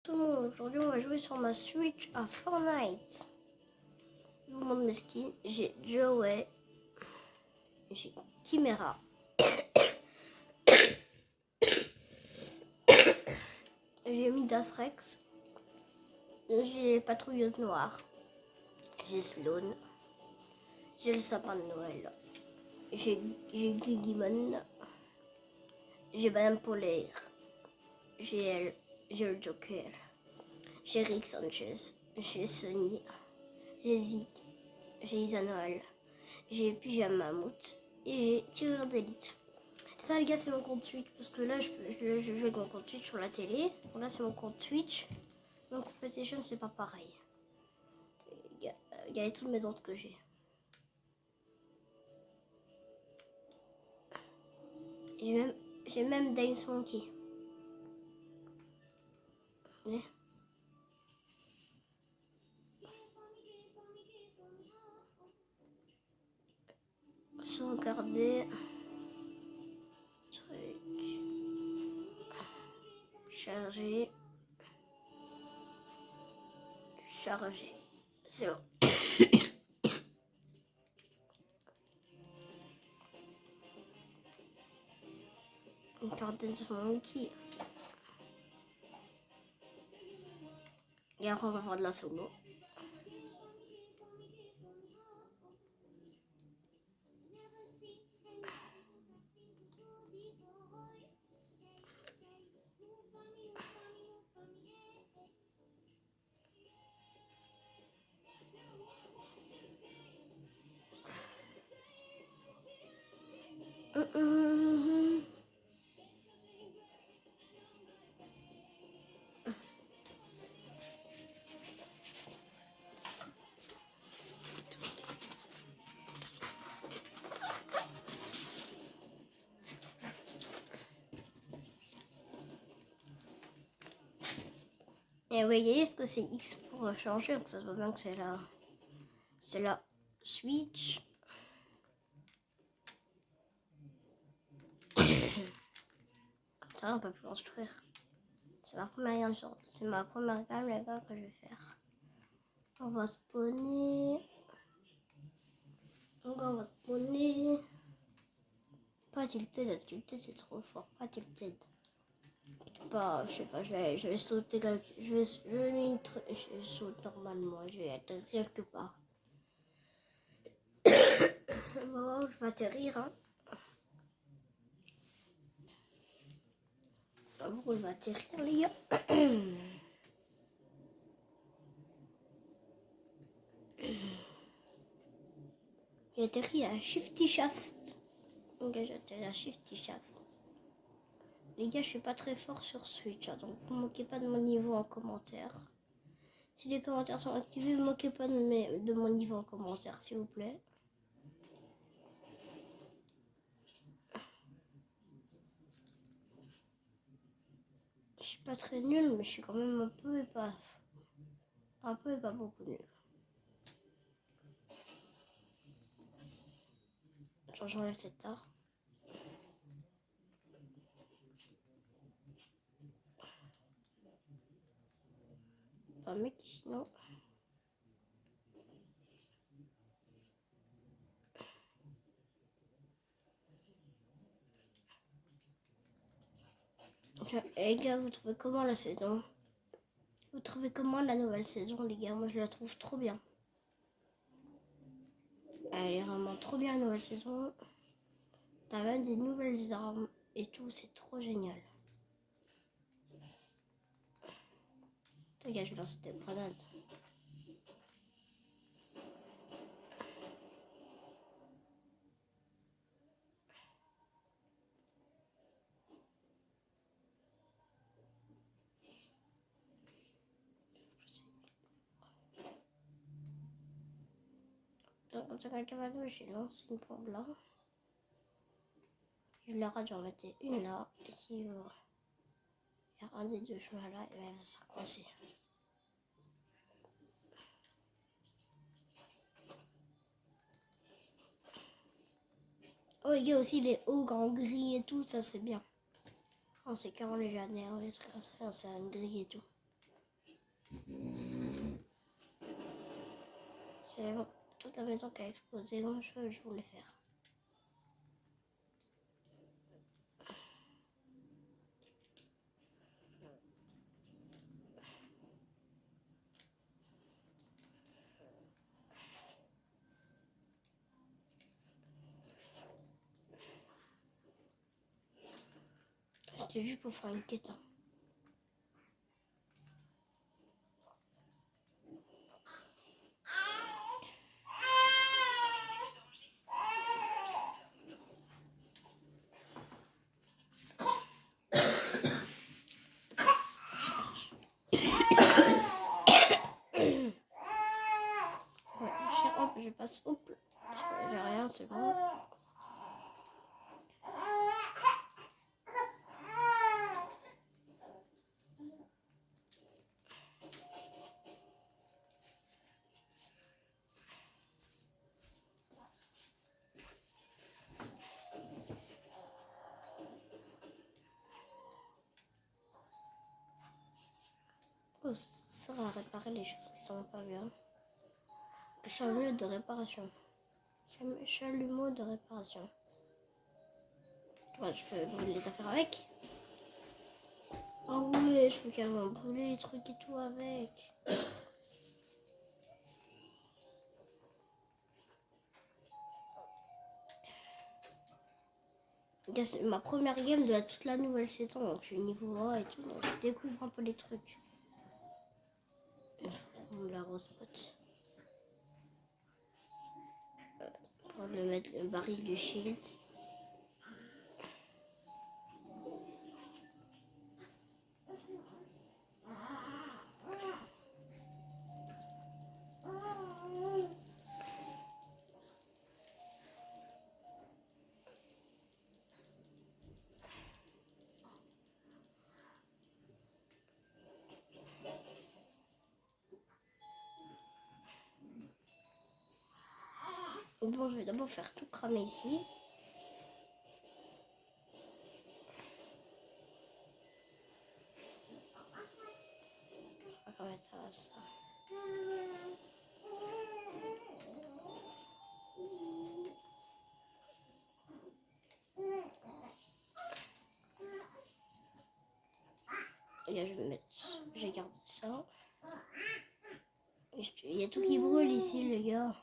Tout le monde, aujourd'hui on va jouer sur ma Switch à Fortnite. Je vous montre mes skins. J'ai Joey, j'ai Chimera, j'ai Midas Rex, j'ai Patrouilleuse Noire, j'ai Sloan, j'ai le sapin de Noël, j'ai Gigimon, j'ai Madame Polaire, j'ai elle, j'ai le Joker, j'ai Rick Sanchez, j'ai Sony, j'ai Zig, j'ai Isa Noël, j'ai Pyjama Mammouth et j'ai Tireur d'élite. Ça les gars, c'est mon compte Twitch parce que là je joue avec mon compte Twitch sur la télé. Bon, là c'est mon compte Twitch. Donc PlayStation c'est pas pareil. Il y a toutes mes autres que j'ai. J'ai même Dance Monkey. Ouais. Sauvegarder. Truc. Charger. Charger. C'est bon. On part Dance Monkey. Et après on va faire de la solo. Et vous voyez ce que c'est X pour changer, donc ça se voit bien que c'est la Switch. Ça on peut plus construire. C'est ma première gamme les gars que je vais faire. On va spawner. Donc on va spawner. Pas tilted, tilted c'est trop fort. Pas tilted. Pas, je sais pas, je vais sauter je saute normalement, je vais être quelque part. Bon, je vais atterrir. Hein. Bon, je vais atterrir les gars. J'ai atterri à Shifty Shaft. Ok, j'ai atterri à Shifty Shaft. Les gars, je suis pas très fort sur Switch, hein, donc vous moquez pas de mon niveau en commentaire. Si les commentaires sont activés, ne moquez pas de mon niveau en commentaire, s'il vous plaît. Je suis pas très nulle, mais je suis quand même un peu et pas beaucoup nulle. J'enlève cette art. Pas un mec ici, non. Et les gars, vous trouvez comment la saison? Vous trouvez comment la nouvelle saison, les gars? Moi, je la trouve trop bien. Elle est vraiment trop bien, la nouvelle saison. T'as même des nouvelles armes et tout, c'est trop génial. Les gars, je lance des grenades. Dans un cavalo, j'ai lancé une bombe là. Je leur ai dû en mettre une là. Et si il y a un des deux chemins là, et ben, ça sera coincé. Oh, il y a aussi les ogres en gris et tout, ça c'est bien. On sait comment les jardins, les trucs comme ça, c'est en gris et tout. C'est bon. Toute la maison qui a explosé comme je voulais faire. C'était juste pour faire une quête. Hop, je passe. Hop. J'ai rien, c'est bon. Oh, ça sert à réparer les choses qui sont pas bien. Le chalumeau de réparation. Chalumeau de réparation. Ouais, je peux brûler les affaires avec. Ah ouais, je peux carrément brûler les trucs et tout avec. C'est ma première game de toute la nouvelle saison, donc je suis niveau 1 et tout, donc je découvre un peu les trucs. La grosse pote. Pour le mettre le baril du shield. Bon, je vais d'abord faire tout cramer ici. On va mettre ça à ça. Et là, je vais mettre. J'ai gardé ça. Il y a tout qui brûle ici, les gars.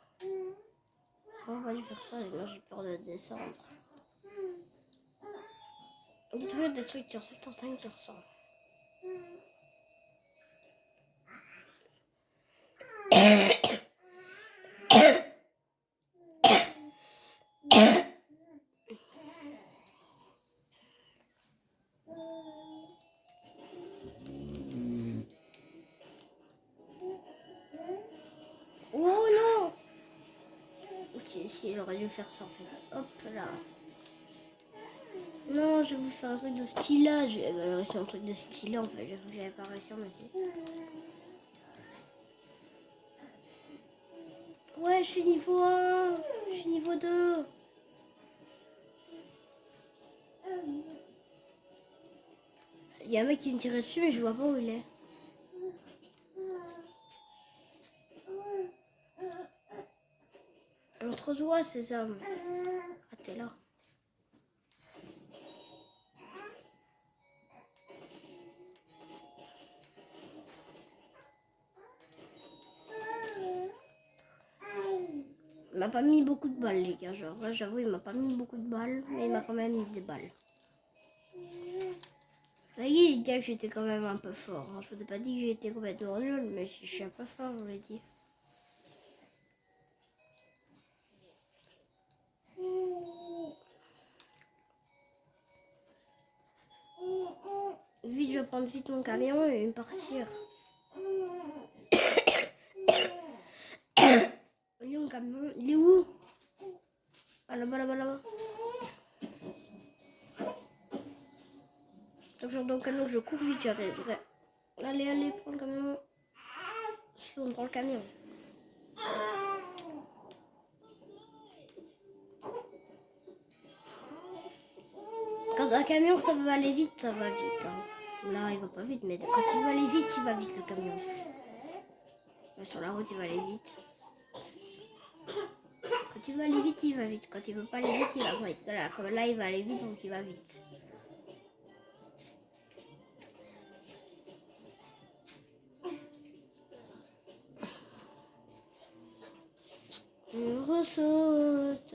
On va lui faire ça, et moi j'ai peur de descendre. Détruire des structures 75%. Oh non! Si, j'aurais dû faire ça en fait. Hop là. Non, j'ai voulu faire un truc de stylage. J'avais réussi un truc de stylé en fait. J'avais pas réussi, mais si. Ouais, je suis niveau 1. Je suis niveau 2. Il y a un mec qui me tirait dessus, mais je vois pas où il est. Entre toi, c'est ça. Ah, t'es là. Il m'a pas mis beaucoup de balles, les gars. Genre, ouais, j'avoue, il m'a pas mis beaucoup de balles, mais il m'a quand même mis des balles. Il dit que j'étais quand même un peu fort. Je vous ai pas dit que j'étais complètement nul, mais je suis un peu fort, je vous l'ai dit. Vite, je vais prendre vite mon camion et partir. Il est où mon camion? Il est où? Ah, là-bas, là-bas, là-bas. Donc, je dans le camion, je cours vite, j'arriverai. Allez, allez, prends le camion. Sloan, prends le camion. Quand un camion, ça va aller vite, ça va vite. Hein. Là, il va pas vite, mais quand il va aller vite, il va vite le camion. Mais sur la route, il va aller vite. Quand il veut aller vite, il va vite. Quand il veut pas aller vite, il va vite. Voilà, comme là, il va aller vite, donc il va vite. Je ressaute.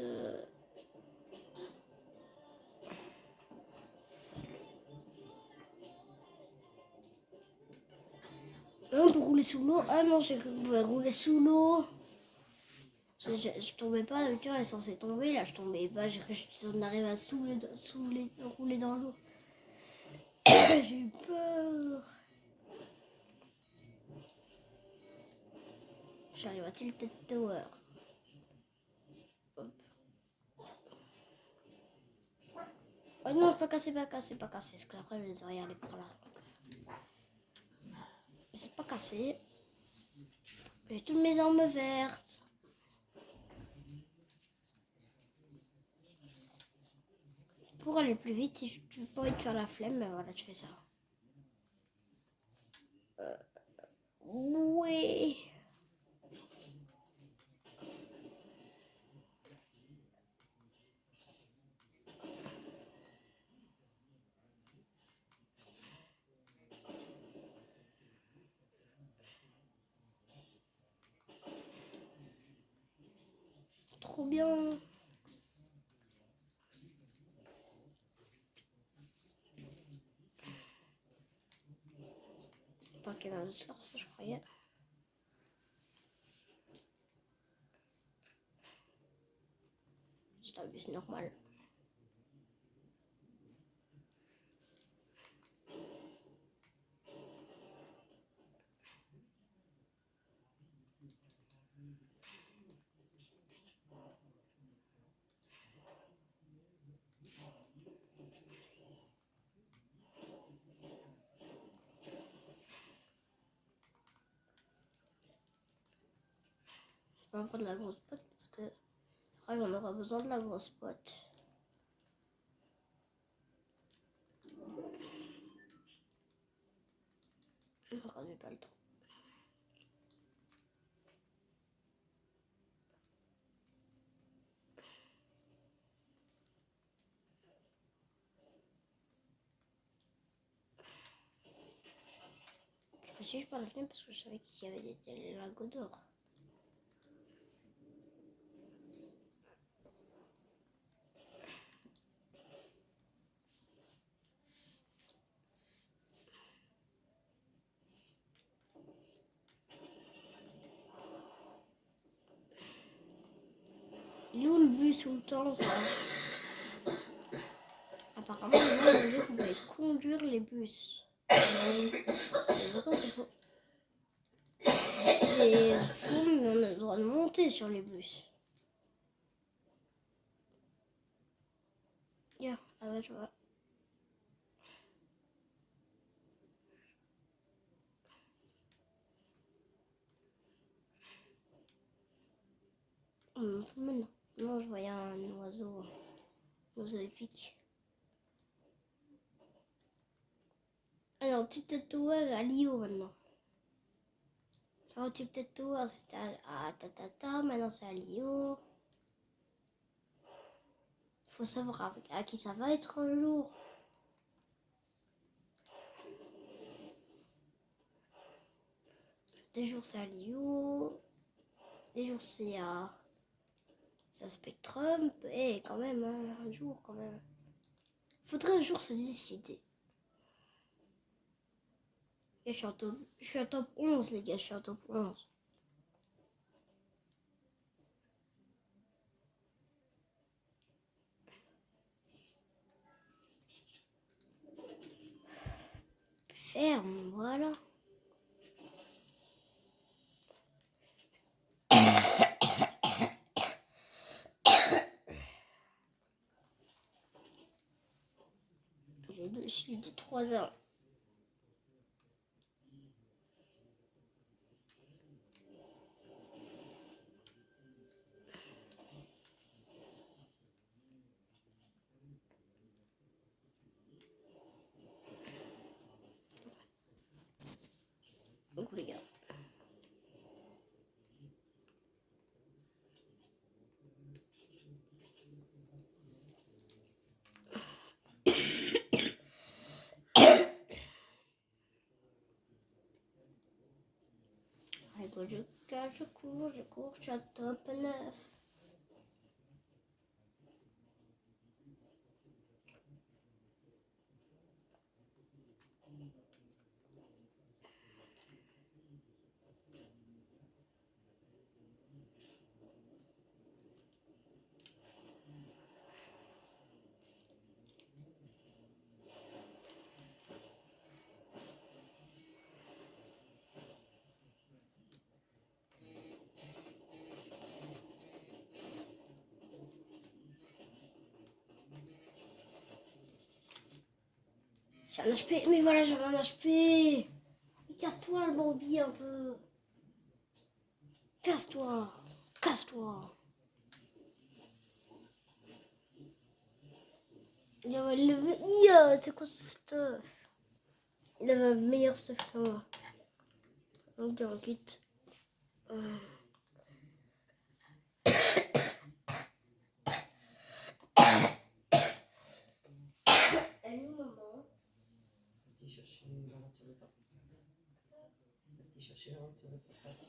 On peut rouler sous l'eau. Ah non, j'ai cru qu'on pouvait rouler sous l'eau. Je tombais pas, d'habitude elle est censée tomber, là je tombais pas, j'ai cru qu'on arrive à rouler dans l'eau. J'ai eu peur. J'arrive à Tilted Tower. Hop. Oh non, pas cassé, parce que après je devrais y aller par là. Mais c'est pas cassé. J'ai toutes mes armes vertes. Pour aller plus vite, si tu peux pas envie de faire la flemme, ben voilà, tu fais ça. Ouais. Trop bien. Pas qu'il y avait un slur, ça je croyais. C'est un bus normal. Je vais prendre la grosse pote parce que après j'en aurai besoin de la grosse pote. Encore j'ai pas le temps. Je me suis juste pas revenu parce que je savais qu'il y avait des lingots d'or. Il est où le bus tout le temps quoi. Apparemment, les gens m'ont dit qu'on pouvait conduire les bus. C'est vrai, c'est faux. C'est faux, mais on a le droit de monter sur les bus. Yeah. Ah ouais, je vois. Mais non. Non, je voyais un oiseau épique. Alors, Tilted Tower à Lio maintenant. Alors, Tilted Tower c'était à Tatata, maintenant c'est à Lio. Faut savoir à qui ça va être un jour. Des jours c'est à Lio, des jours c'est à Spectrum, et quand même, hein, un jour quand même. Faudrait un jour se décider. Et je suis en top 11 les gars, je suis en top 11. Ferme, voilà. J'ai dit 3 heures. Donc les gars. je cours, je suis à top 9. J'ai un HP, mais voilà, j'avais un HP. Mais casse-toi le Bambi un peu. Casse-toi. Casse-toi. Il avait levé. C'est quoi ce stuff? Il avait un meilleur stuff que moi. Donc on quitte. Elle est où maman? Petit chercher l'inventeur de partout. Petit chercher l'inventeur de partout.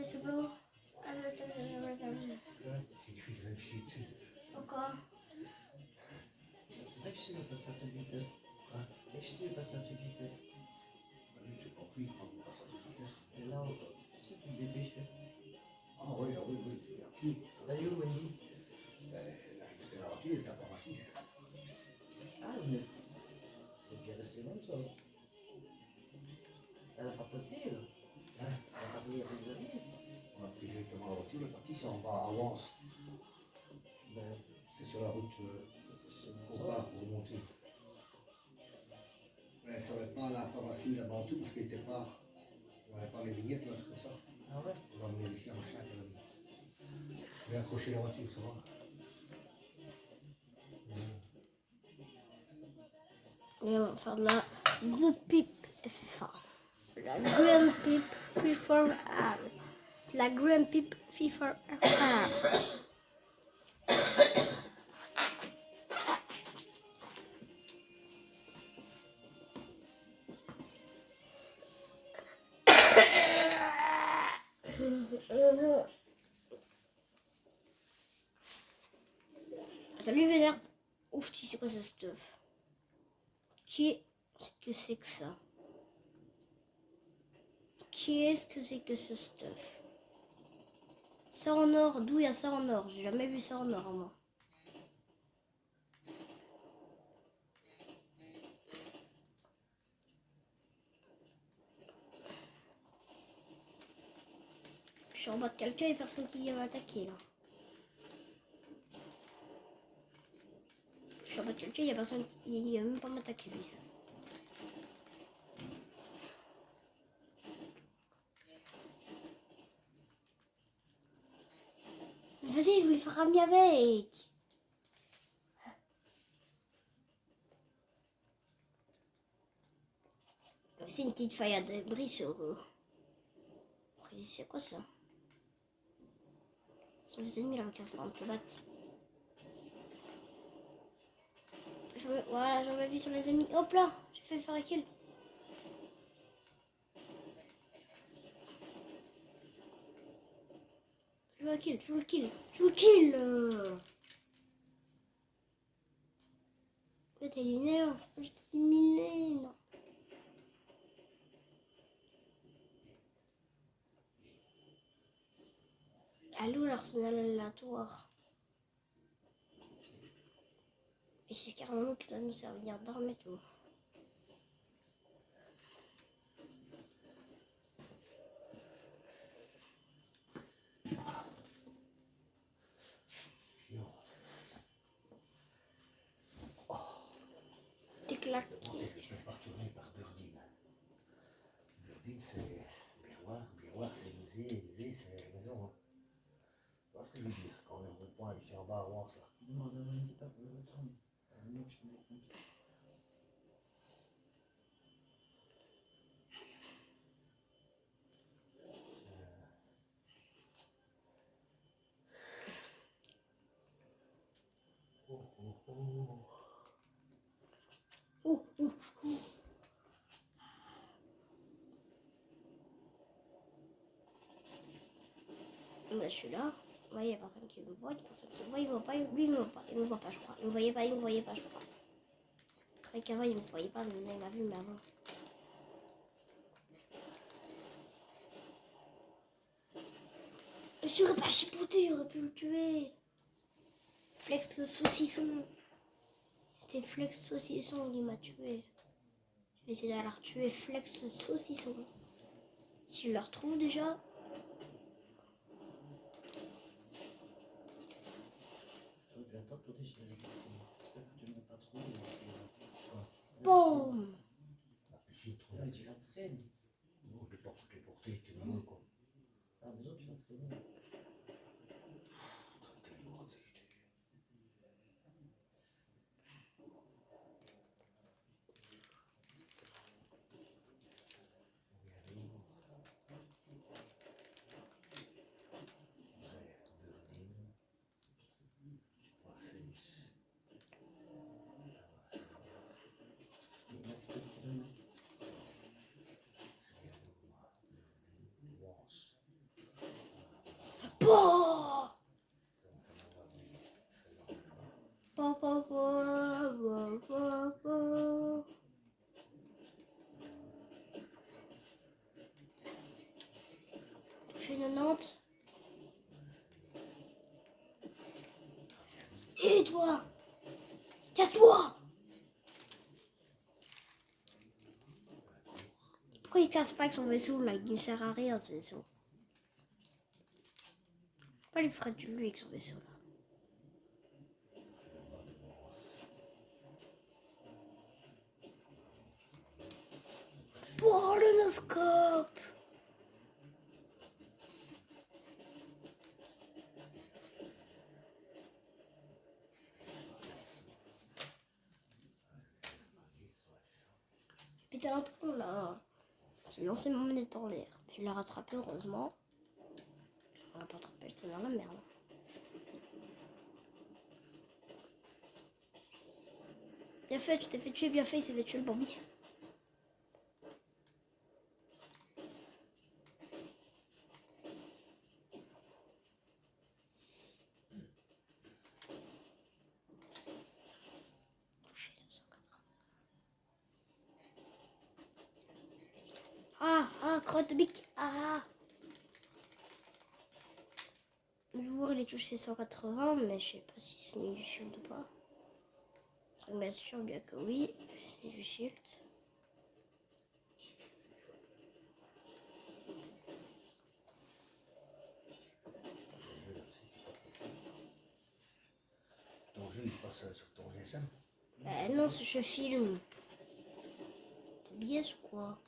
C'est beau. Pourquoi? C'est ça que je sais pas passer à toute vitesse. Et je sais passer à toute vitesse. J'ai compris quand vous passez à toute vitesse. Et là, tu sais, tu te dépêches. Ah oui, et après, Elle est où, Wendy? elle a rappelé, elle était à la pharmacie. Ah, mais c'est bien resté longtemps. Elle a pas poté, là. Hein? Elle a pas pris des avis. On a pris directement la voiture, elle est partie, c'est en bas à Vence. Ben, C'est sur la route au bas pour monter. Mais elle ne savait pas la pharmacie là-bas en dessous parce qu'elle n'était pas. On n'avait pas les vignettes, là, un truc comme ça. ah ouais? On va venir ici à machin, elle a dit. Je vais accrocher la voiture, ça va. Et on va faire la The Pip FIFA. La Grand Pip FIFA. La Grand Pip FIFA. Salut Vénère. Ouf, tu sais quoi ce stuff? Qu'est-ce que c'est que ça? Qu'est-ce que c'est que ce stuff? Ça en or, d'où il y a ça en or? J'ai jamais vu ça en or moi. Je suis en bas de quelqu'un et personne qui vient m'attaquer là. Je suis en bas de quelqu'un, il n'y a personne qui vient même pas m'attaquer lui. Vas-y, je voulais faire ami avec. C'est une petite faille à débris sur eux. C'est quoi ça? Ce sont les ennemis là qui sont en train de se battre. Voilà, j'en ai vu sur les ennemis. Hop là, j'ai fait faire un kill. Je veux un kill, je veux le kill, je veux le kill. T'es éliminé, hein. Je t'ai éliminé, non. Allô, l'arsenal aléatoire. Et c'est carrément nous qui doit nous servir d'arme et tout. T'es claqué. Je vais pas retourner par Burdine. Burdine, c'est Biroir, c'est musée, c'est la maison. Hein. Tu vois ce que je veux dire? Quand on est au point ici en bas à Vence, là. Demande à Wendy pas pour le retourner. Un autre, je me compte. Oh. Oh, oh, oh. Bah, je suis là. Ouais, il n'y a personne qui me voit, il y a personne qui me voit, il me voit pas, lui il me voit pas, il me voit pas je crois. Il me voyait pas, je crois. Je croyais qu'avant il me voyait pas, mais maintenant il m'a vu, mais avant. Je n'aurais pas chipoté, j'aurais pu le tuer. Flex le saucisson. C'était Flex saucisson qui m'a tué. Je vais essayer de la retuer, Flex saucisson. Si je le retrouve déjà. J'attends pour dire, je l'avais laissé. J'espère que tu ne l'as pas trouvé. Boum. La piscine trop Ouais, tu la traînes. Non, je l'ai pas porté, t'es loin quoi. Ah, mais non, tu la traînes. T'es loin, c'est jeté. Boum. Boum, boum, boum, boum, boum. Touché 90. Et toi? Casse-toi! Pourquoi il casse pas avec son vaisseau là? Il ne sert à rien ce vaisseau. Pourquoi il ferait du lui avec son vaisseau là? Oh, le noscope! J'ai pété un plomb là. J'ai lancé ma manette en l'air. Je l'ai rattrapé heureusement. On va pas attraper, c'est dans la merde. Bien fait, tu t'es fait tuer, bien fait, il s'est fait tuer le Bambi. Touché 280. Ah, crotte de bique. Ah. Le joueur il est touché 180, mais je sais pas si c'est du shield ou pas. Bien sûr, bien que oui, c'est du shield. Ton jeu il passe sur ton GSM. Non, c'est je filme. T'es biaise ou quoi?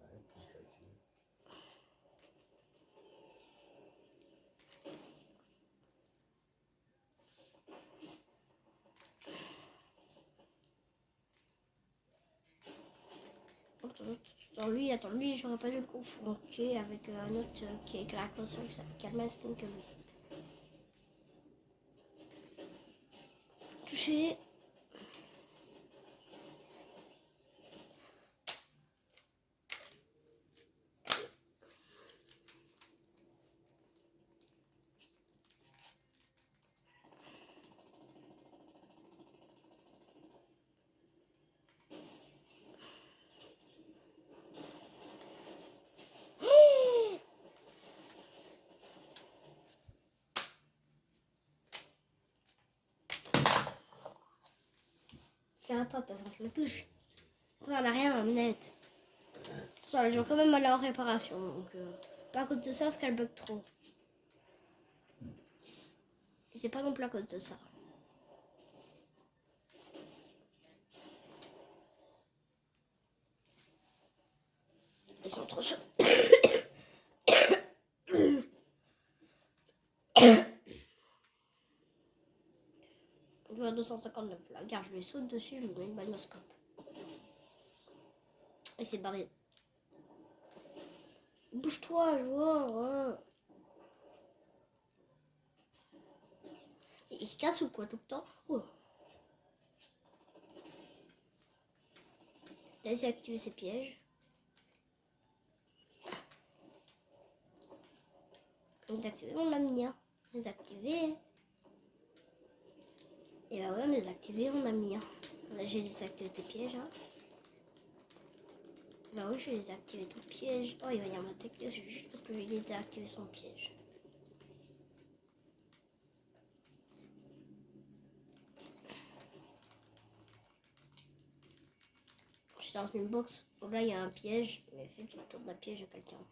Ouais, puis je vais essayer. Attends, lui, j'aurais pas dû le confondre avec un autre qui est avec la console qui a le même skin que lui. Touché. J'ai un pote, je le touche. Ça, elle a rien à manette. Ça, les gens quand même aller en réparation. Donc, pas à cause de ça, parce qu'elle bug trop. Et c'est pas non plus à cause de ça. Ils sont trop chauds. Je joue à 259 là. Regarde, je lui saute dessus, je lui mets une balle no scope. Et c'est barré. Bouge-toi, je vois. Il se casse ou quoi tout le temps? Oh. Laissez activer ses pièges. Désactiver, on l'a mis. Hein. Désactiver. Et bah ouais, on a désactivé, on a mis. Hein. Là, j'ai désactivé tes pièges. Hein. Là oui, j'ai désactivé ton piège. Oh, il va y avoir m'attaquer juste parce que j'ai désactivé son piège. Je suis dans une box où là il y a un piège. Mais en fait, je tourne un piège à quelqu'un.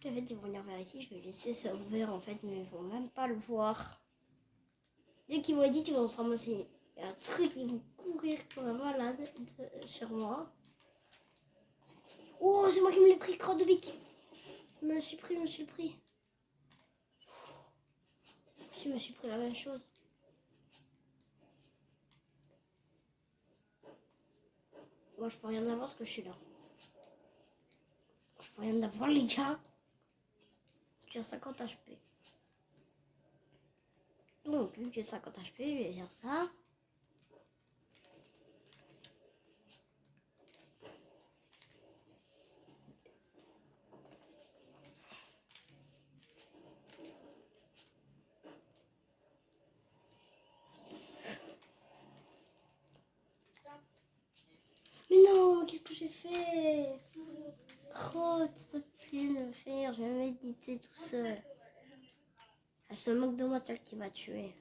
En fait, ils vont venir vers ici. Je vais laisser ça ouvert en fait, mais ils vont même pas le voir. Dès qu'ils vont dire qu'ils vont se ramasser un truc, ils vont courir comme un malade sur moi. Oh, c'est moi qui me l'ai pris, crotte de bique. Je me le suis pris. Je me suis pris la même chose. Moi, je peux rien avoir parce que je suis là. Je peux rien avoir, les gars. J'ai 50 HP. Donc, vu que j'ai 50 HP, je vais faire ça. Mais non, qu'est-ce que j'ai fait? Oh, tout ça parce que je viens de le faire. Je vais méditer tout seul. Elle se moque de moi, celle qui m'a tué.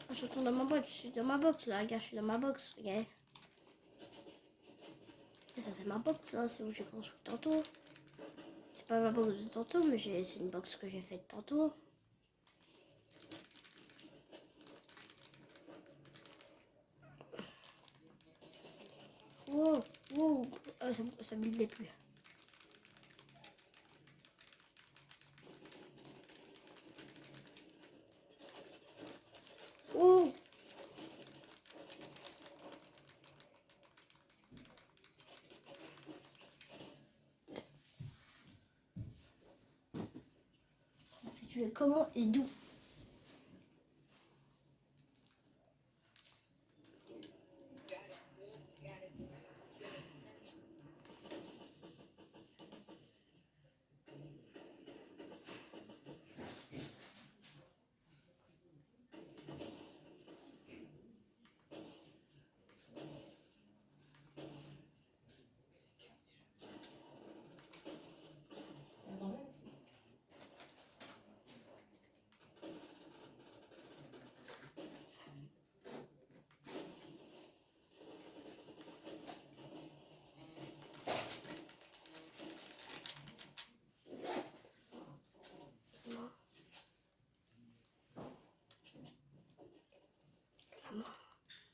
Ah, je retourne dans ma boîte. Je suis dans ma box là. Regarde, je suis dans ma box. Regarde. Et ça, c'est ma box, ça. C'est où j'ai construit tantôt. C'est pas ma box de tantôt, mais c'est une box que j'ai faite tantôt. Wow, wow. Oh, ça buildait plus. Oh. Tu veux comment et d'où?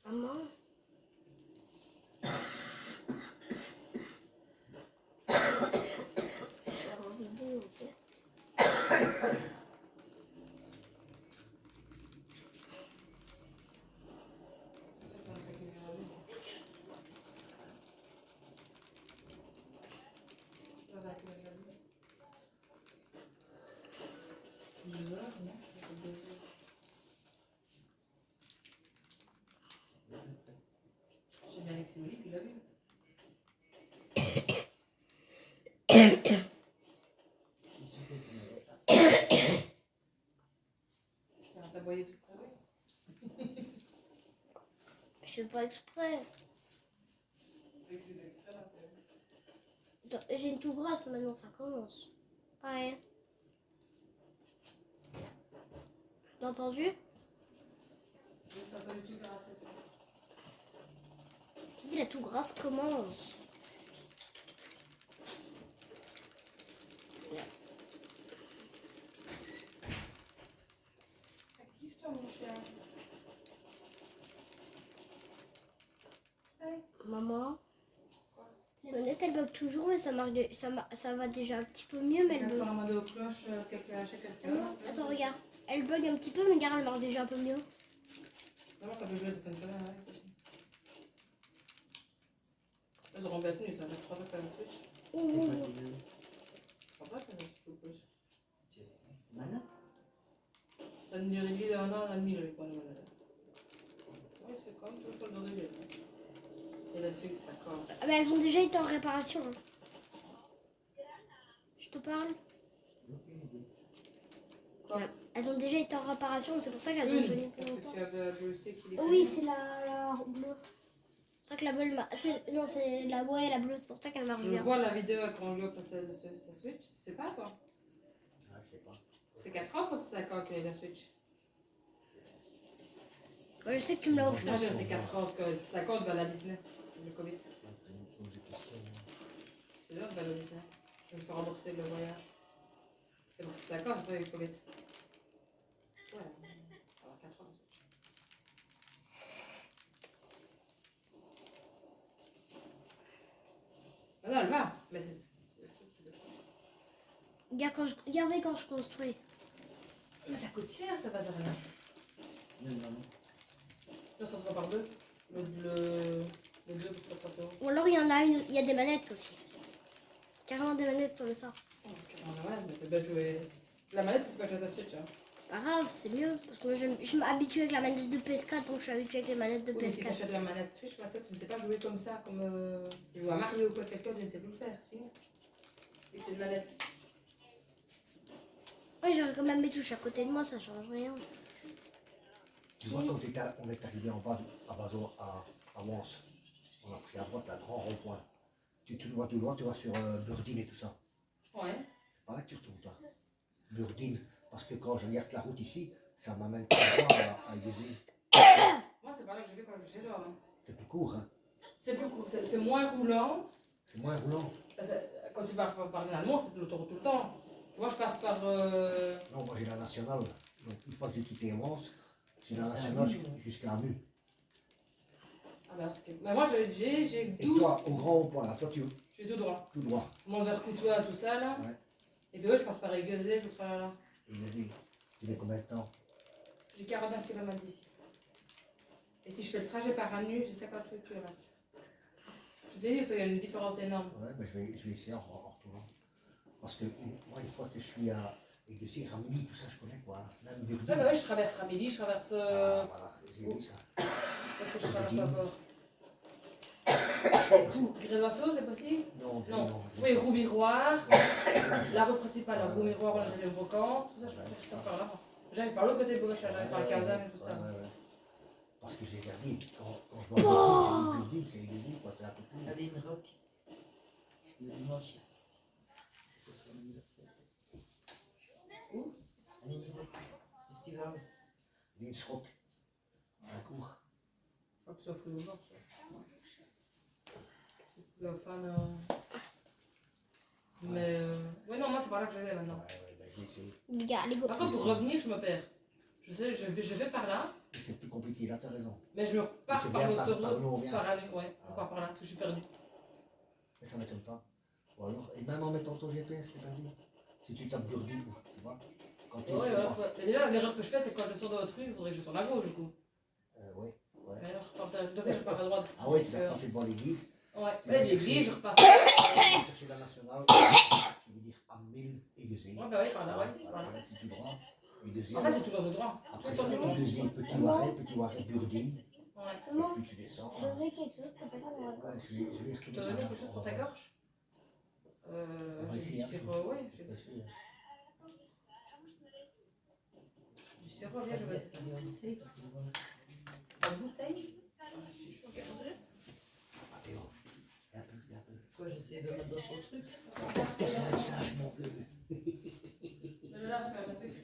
Maman. Je vais avoir vidéo, ok. J'ai bien laissé le lit, puis il l'a vu. T'as boyé tout près. Je fais pas exprès. J'ai une tout grasse maintenant, ça commence. Ouais. T'as entendu? J'ai entendu tout grâce à toi. J'ai dit la tout grasse commence. Active-toi, mon chien. Allez. Maman. La manette elle bug toujours mais ça marche ça va déjà un petit peu mieux mais elle Il bug. va falloir demander aux cloches quelqu'un chez quelqu'un. Non, attends regarde. Elle bug un petit peu mais regarde elle marche déjà un peu mieux. Vraiment, quand je jouais, ça fait une semaine avec aussi. Elles auront bien tenu, ça fait 3 ans que t'as la Switch. C'est pas des 3 ans que t'as la Switch ou plus. manettes. Ça ne dirait qu'il y a 1 an et demi, le point de manette. Oui, c'est comme tout le temps d'origine. Et la Switch, ça corps. Ah, mais elles ont déjà été en réparation. Hein. Je te parle. Aucune idée. Quoi? Elles ont déjà été en réparation, c'est pour ça qu'elles ont tenu plus Parce que longtemps. tu avais un joystick qui Oui, c'est la bleue. C'est pour ça que la bleue, non, c'est la la bleue, c'est pour ça qu'elle marche Je bien. vois la vidéo quand on lui offre sa Switch, tu sais pas toi? Ah, je sais pas. C'est 4 ans ou c'est 5 ans qu'il a la Switch? Moi, je sais que tu me l'as offert. Non, c'est 4 ans, parce que 5 ans, tu vas à la Disney. Le Covid. C'est là, tu vas à la Disney. Je vais me faire rembourser le voyage. C'est pour 5 ans, j'ai pas eu le Covid. Ouais, alors 4 ans. Non, elle va, mais c'est. Regardez quand je construis. Mais ça coûte cher, ça va à rien. Non. Non, ça se voit par deux. Le 2 pour 50 euros. Ou alors il y a des manettes aussi. Carrément des manettes comme ça. Oh, carrément, la manette, mais t'as bien joué. La manette, c'est pas jouer à ta Switch, hein. Pas grave, c'est mieux. Parce que moi, je m'habitue avec la manette de PS4, donc je suis habituée avec les manettes de Oui, mais si PS4. t'achètes la manette Switch, maintenant, tu ne sais pas jouer comme ça, comme jouer à Mario ou quoi, quelqu'un, tu ne sais plus le faire, c'est fini. Et c'est une manette. Oui, j'aurais quand même mes touches à côté de moi, ça change rien. Tu vois, quand on est arrivé en bas à Mons, on a pris à droite, là, grand rond-point. Tu vois tout droit, tu vas sur Burdine et tout ça. Ouais. C'est pas là que tu retournes, toi. Burdine. Parce que quand je regarde la route ici, ça m'amène tout droit à Yézé. Moi, c'est pas là que je vais quand je vais chez l'homme. C'est plus court, hein. C'est plus court, c'est moins roulant. C'est moins roulant. Parce que quand tu vas par finalement, c'est l'autoroute tout le temps. Moi, je passe par. Non, moi j'ai la nationale. Donc une fois que j'ai quitté Mons, j'ai la C'est nationale à Mu. jusqu'à Mu. Ah bah, mais moi, j'ai Et 12. toi, au grand rond-point, là, toi tu J'ai tout droit. tout droit. Mon vers Coutois, tout ça, là. Ouais. Et puis, ouais, je passe par Aiguezé, tout ça, là. Et Yézé, tu mets combien de temps? J'ai 49 km d'ici. Et si je fais le trajet par un nu, j'ai 58 km. Je te dis, il y a une différence énorme. Ouais, ben je vais essayer en retournant. Parce que moi, une fois que je suis à Yézé, Ramilly, tout ça, je connais quoi. Même Burdine. Ouais, bah ouais, je traverse Ramilly, je traverse. Ah, voilà, j'ai vu ça. Qu'est-ce que je traverse encore Grédoisseau, c'est possible Non, Non. Oui, Roux-Miroir, la rue principale, à Roux-Miroir, on a le Brocan, tout ça, je peux faire par là. J'arrive par l'autre côté gauche, j'arrive par la caserne et tout ça. Ouais. Parce que j'ai regardé, quand je vois Burdine, c'est Yézé, quoi, c'est à côté. Aline Rock. Le dimanche. C'est son anniversaire. Où Aline Rock. Festival. Linsrock, à la cour. Je crois que c'est au flou ça. Le fan. Mais. Ouais, non, moi, c'est par là que j'allais maintenant. Ouais, ben je vais essayer. Les gars, les Par contre, pour revenir, je me perds. Je sais, je vais par là, C'est plus compliqué, là, t'as raison. mais je me repars Tu par viens par l'autoroute, nous, on vient. par aller, ouais, Ah. on part par là, parce que je suis perdu. Mais ça m'étonne pas. Ou alors, et même en mettant ton GPS, t'es perdu. Si tu tapes Burdine, tu vois. Quand tu Ouais, voilà, mais déjà, l'erreur que je fais, c'est quand je sors de votre rue, il faudrait que je tourne à gauche, du coup. ouais. Mais alors, je repars à droite. Ah ouais, tu Donc, vas passer devant l'église. Ouais, Tu vas ouais, chercher- l'église, je repasse. Tu vas chercher la nationale. Tu veux dire Amil et Yézé. Ouais, bah ouais, par là, ouais. Voilà. C'est tout droit. Et deuxième. En fait, c'est tout dans le droit. Après Tout ça, dans le droit. Yézé, Petit Loiret, Burdine. Ouais. Et puis tu descends. Je veux quelque chose, peut-être. Ouais, je vais Tu retourner. te donnes quelque chose pour ta gorge On va J'ai essayer, du hein. sirop, ouais, j'ai Je vais du sirop, viens, je vais. La bouteille Ok, attendez. Ah, Théo, un peu. Quoi, j'essaie de mettre dans son truc. T'es un sage, mon gueule. Là, parce que la bouteille, je suis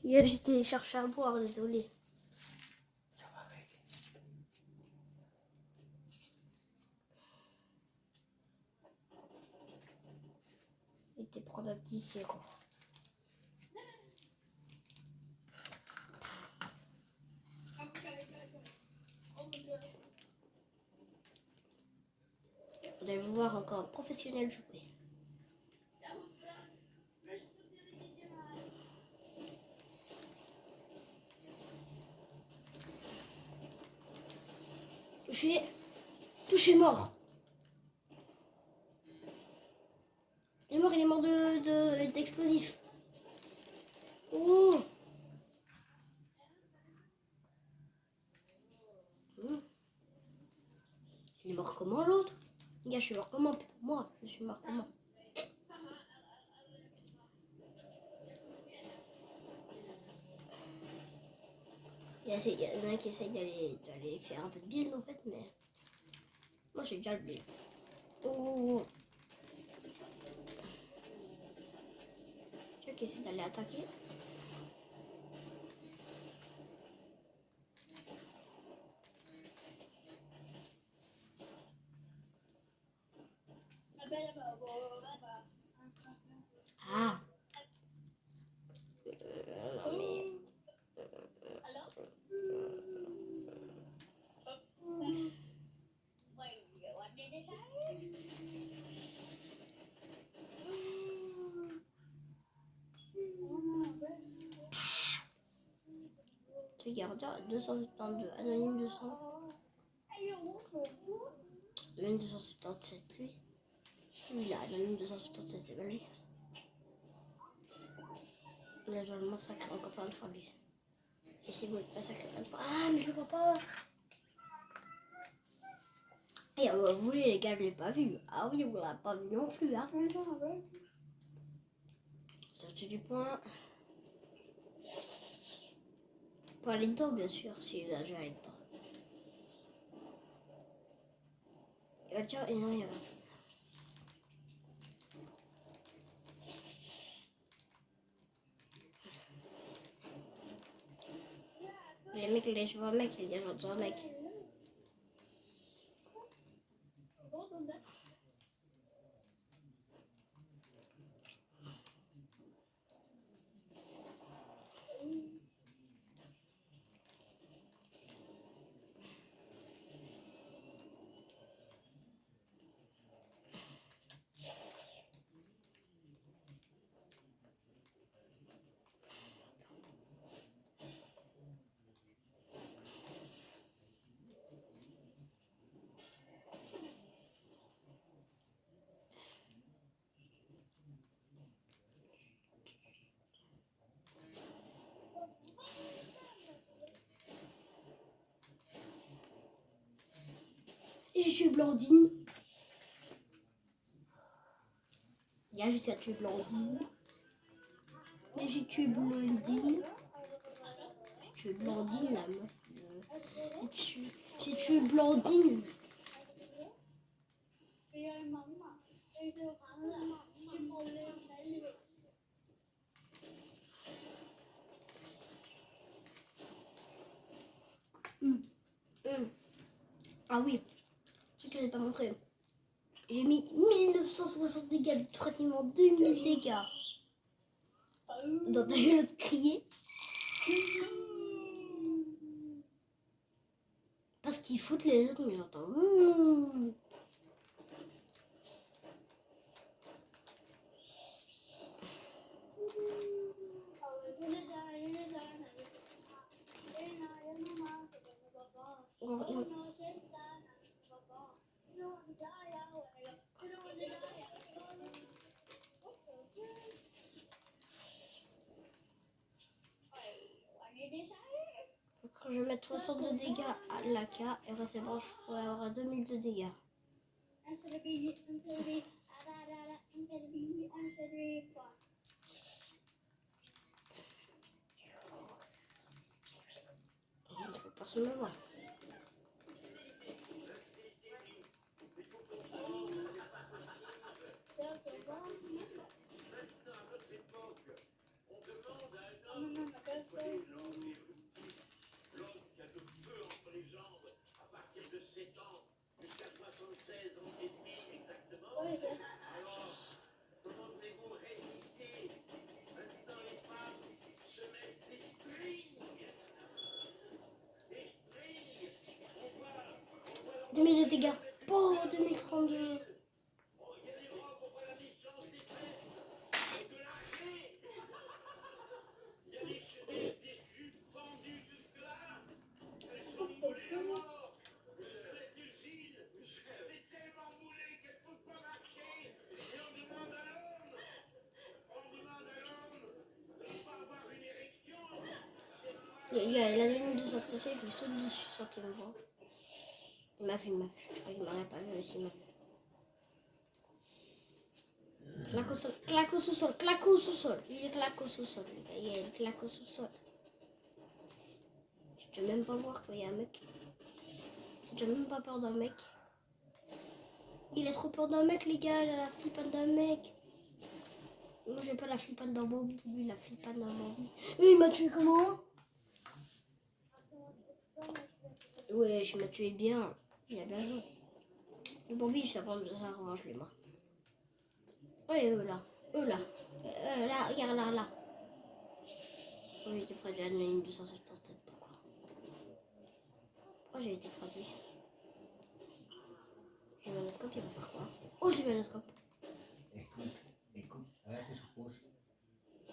Hier, j'étais chercher à boire, désolé. Ça va, mec. J'étais prendre un petit sirop. Vous allez voir encore un professionnel jouer. Touché. Touché mort. Il est mort d'explosif. Oh. Il est mort comment l'autre? Les gars, je suis mort comment? Putain, moi, je suis mort comment? Il y en a un qui essaye d'aller faire un peu de build en fait, mais moi j'ai déjà le build. Oh. Quelqu'un qui essaie d'aller attaquer. Ah. Non mais... Tu regardes, 272, anonyme 200. Anonyme 277, lui. Lui là, anonyme 277, c'est pas lui. Il a déjà le massacre encore plein de fois, lui. Et c'est bon, il massacre plein de fois. Ah, mais je le vois pas. Et vous voulez, les gars, je l'ai pas vu. Ah oui, vous l'avez pas vu non plus, hein. Sorti du point. Pas aller dedans, bien sûr, si vous avez aller dedans. Et tiens, et non, il y a personne. Les mecs, les je vois un mec, il y a genre un mec. Et je suis Blandine. Il y a juste à tuer Blandine. Mais j'ai tué Blondine. J'ai tué Blandine, la meuf. J'ai tué Blandine. Ah oui, ce que je n'ai pas montré. J'ai mis 1960 dégâts, pratiquement 2000 dégâts. Dans l'autre crier. Parce qu'ils foutent les autres, mais j'entends. Quand je vais mettre 60 de dégâts à l'AK, et ben c'est bon, je pourrais avoir 2000 de dégâts. Faut personne me voir. 000 de dégâts. Oh, 2032. Il y a la ligne de sa stressée, je lui saute dessus sans qu'il me voit. Il m'a vu. Je crois qu'il m'aurait pas vu aussi, il m'a vu. Claque au sous-sol. Il est claque au sous-sol, les gars. Il est claque au sous-sol. Je peux même pas voir quand il y a un mec. J'ai même pas peur d'un mec. Il a trop peur d'un mec, les gars. Il a la flippante d'un mec. Moi, j'ai pas la flippante d'un Bobby. Lui, la flippante d'un Bobby. Et il m'a tué comment? Ouais, je m'ai tué bien. Il a bien joué. Le Bobby, ça prend de sa revanche, lui, moi. Ouais, là. Là, regarde là. Oh, j'ai été près de la ligne 277. Pourquoi j'ai été près de lui? J'ai mis un scope, il va faire quoi? Oh, je lui mets un scope. Écoute, arrête de se pose.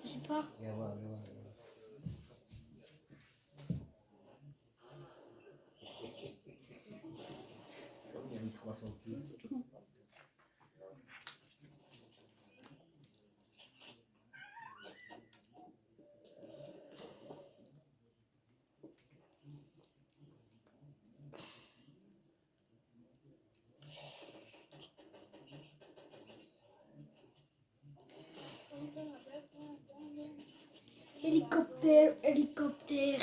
Je sais pas. Viens voir. Comme il y a mis 300 kilos. Hélicoptère.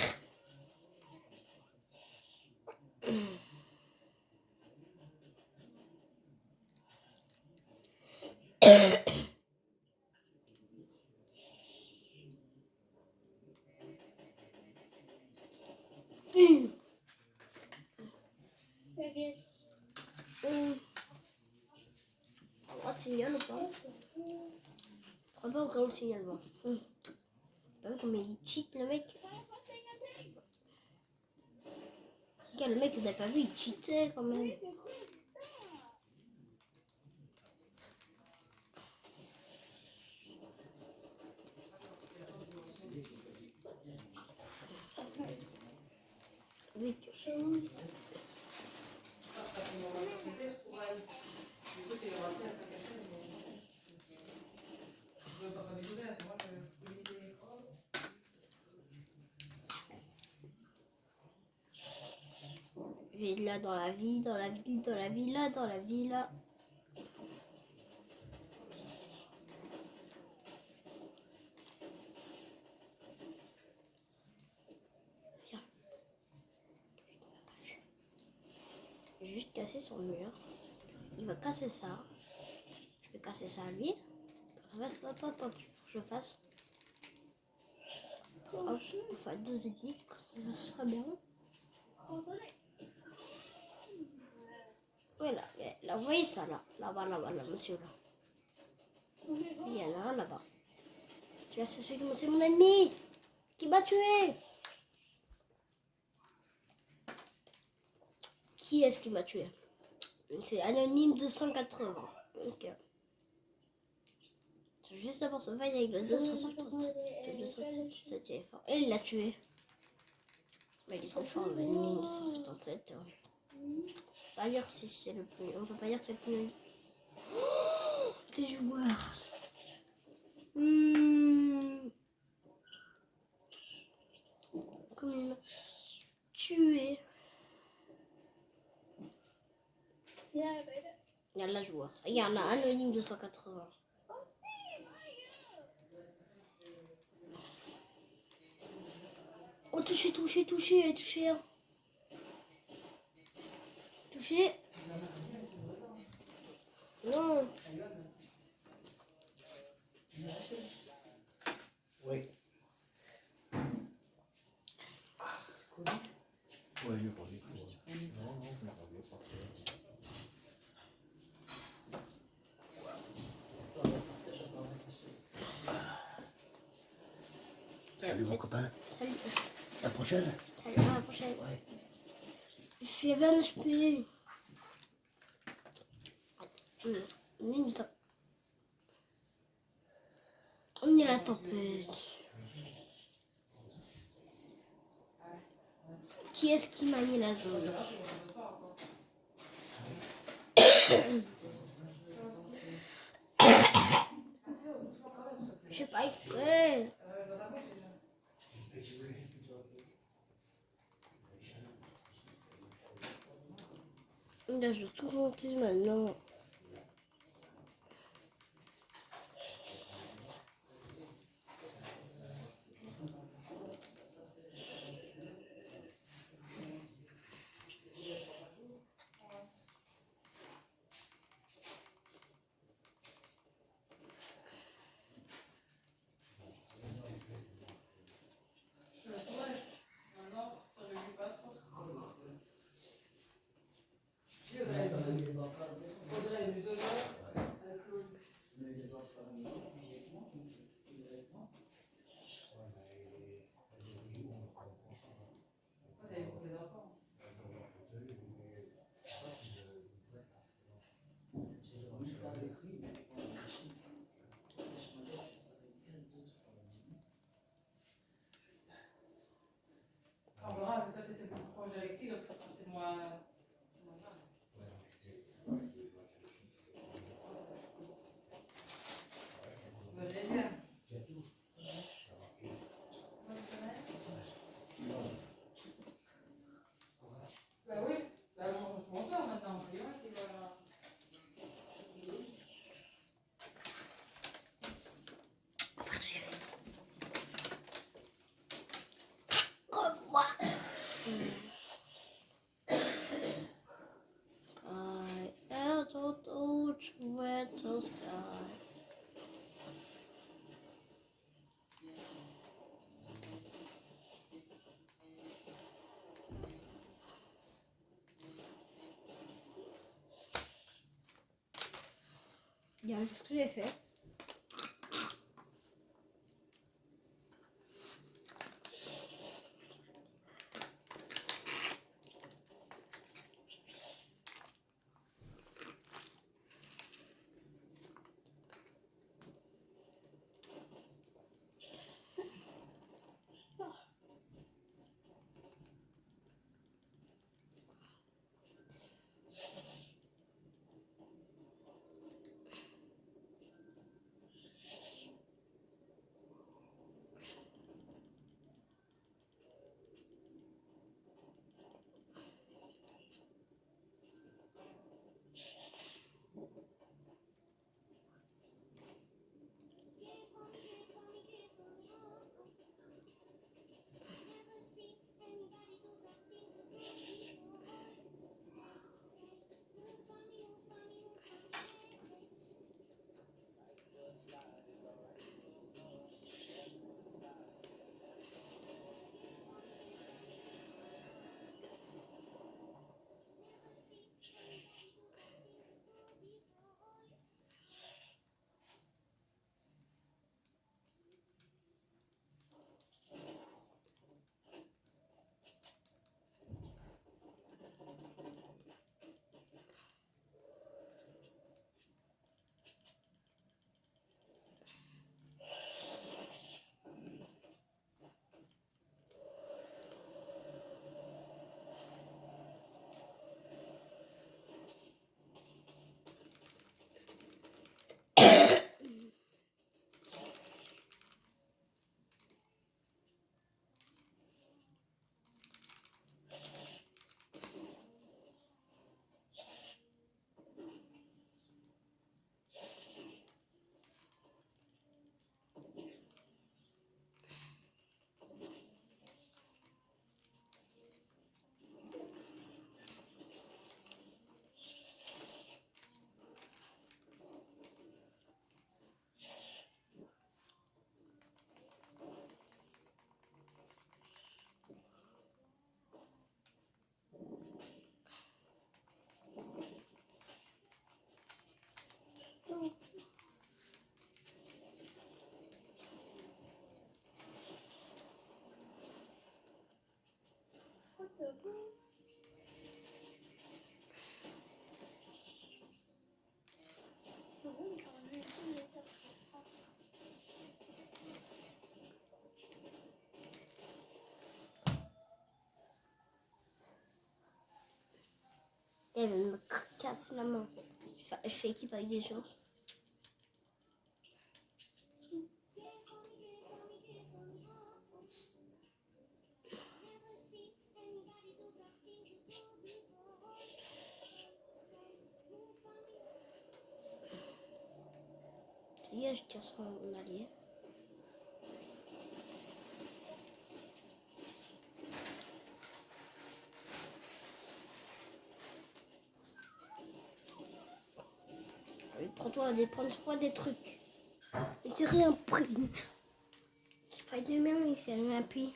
On signale ou pas? On va pas encore le signalement. T'as vu comme il cheat le mec? Regarde, le mec, vous avez pas vu, il cheatait quand même. Mec. Je vais là dans la ville, dans la villa. Viens. Je vais juste casser son mur. Il va casser ça. Je vais casser ça à lui. Hop, je fasse. Hop, enfin 12 et 10, ça sera bien. Voilà, là, vous voyez ça là, là-bas, monsieur là. Il y en a un là-bas. Celui-là, c'est mon ennemi qui m'a tué. Qui est-ce qui m'a tué? C'est Anonyme 280. Ok. Je vais juste d'abord se faire avec le 257. Parce que le 257 c'est fort. Et il l'a tué. Mais il est trop fort, l'ennemi 277. Pas dire si c'est le plus. On peut pas dire que c'est le plus. Oh, des joueurs. Comme il m'a tué. Regarde la joueur. Regarde là, Anonyme 280. Oh, touché. Touché. Non. Oui. Ouais, mieux pas du tout. Non, je m'attendais pas. Salut mon copain. Salut. À la prochaine. Salut, à la prochaine. Ouais. Je suis à 20 HP. Mais on est la tempête. Qui est-ce qui m'a mis la zone? Je sais pas exprès. Là, je vais tout monter maintenant. On verra, toi tu étais beaucoup proche d'Alexis, donc ça sera peut-être moins grave. Bah, j'allais dire. Bah oui, bah je m'en sors maintenant, c'est moi qui va. Revoir. I am total to sky. Bien, qu'est-ce que j'ai fait? casse la main. Je fais équipe avec des gens. Et je tire sur mon allié. Prends-toi des trucs. Et j'ai rien pris. Spider-Man, il s'est rien pris.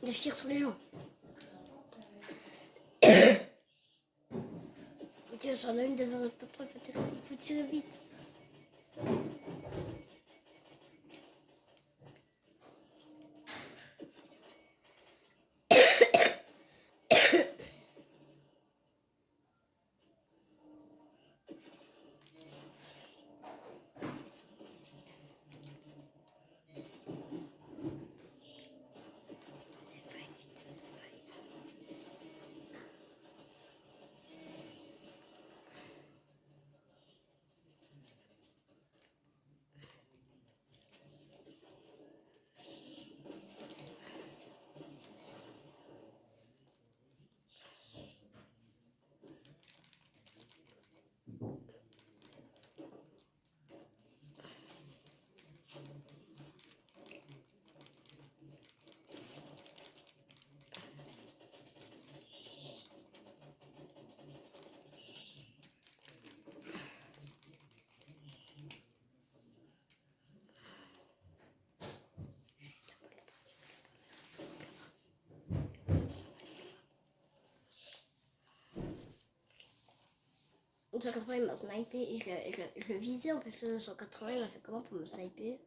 Je tire sur les gens. Il tire sur l'une des autres. Il faut tirer vite. Le 180 il m'a snipé et je le visais en plus. Le 180 il m'a fait comment pour me sniper?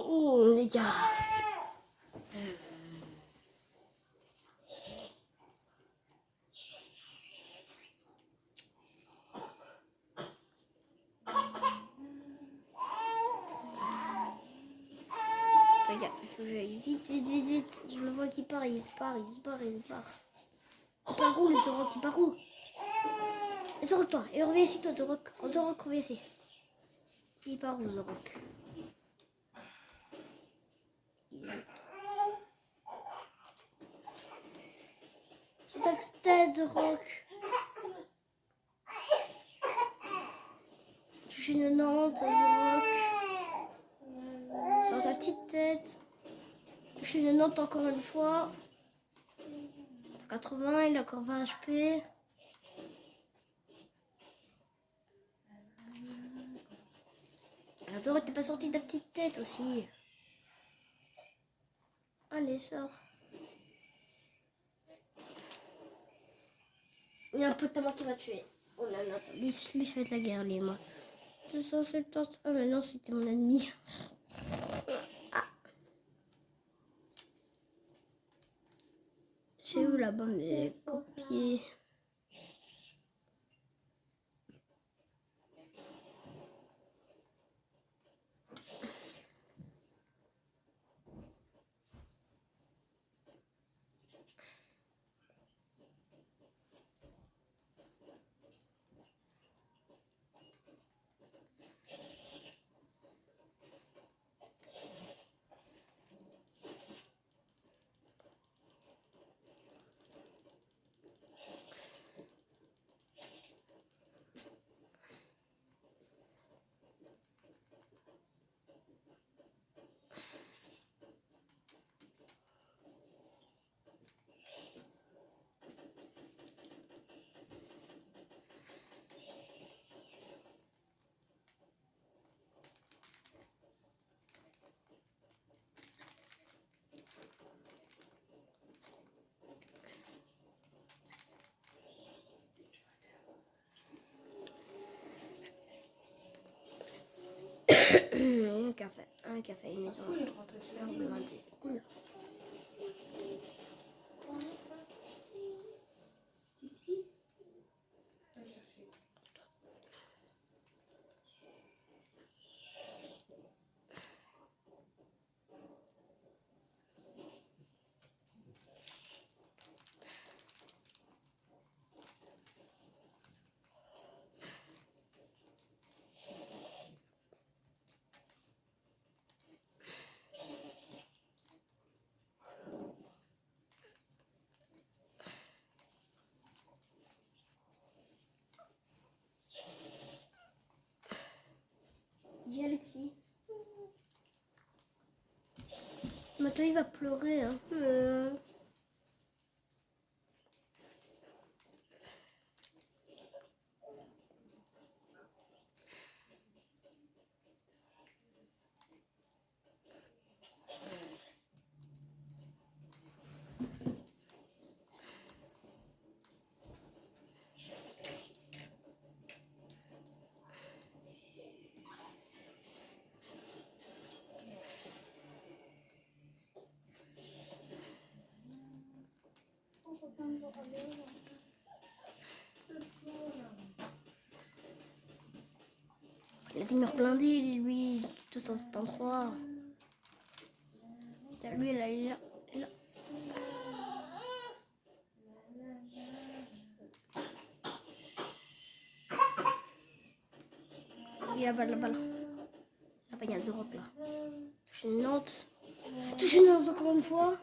Oh, les gars. Regarde, il faut que j'aille vite, vite, vite, vite. Je le vois qui part, il se part, il se part, il se part. Il part où, le Zorok? Il part où? Zorok, toi, et reviens ici, toi, Zorok. Zorok, reviens ici. Il part où, Zorok? Sur ta petite tête, Zorok. Touche une Nantes, Zorok. Sur ta petite tête. Touche une Nantes encore une fois. 80, il a encore 20 HP. Zorok, t'es pas sorti de ta petite tête aussi. Allez, sors. Il y a un pote à moi qui va tuer. Oh là là, lui, ça va être la guerre, lui, moi. 270. Ah, mais non, c'était mon ennemi. Ah. C'est où là-bas, mes copier? Un café, une maison. Blindée. Cool. Dis Alexis. Maintenant il va pleurer. Hein. Il a des murs blindés, lui, 273. Putain, lui, il est là. Il y a là-bas. Là-bas, il y a Zorok, là. Touche une Nantes. Touche une Nantes encore une fois.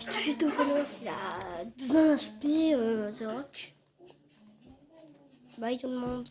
J'ai touché tout Phonos, il a 20 HP, Zorok. Bye tout le monde.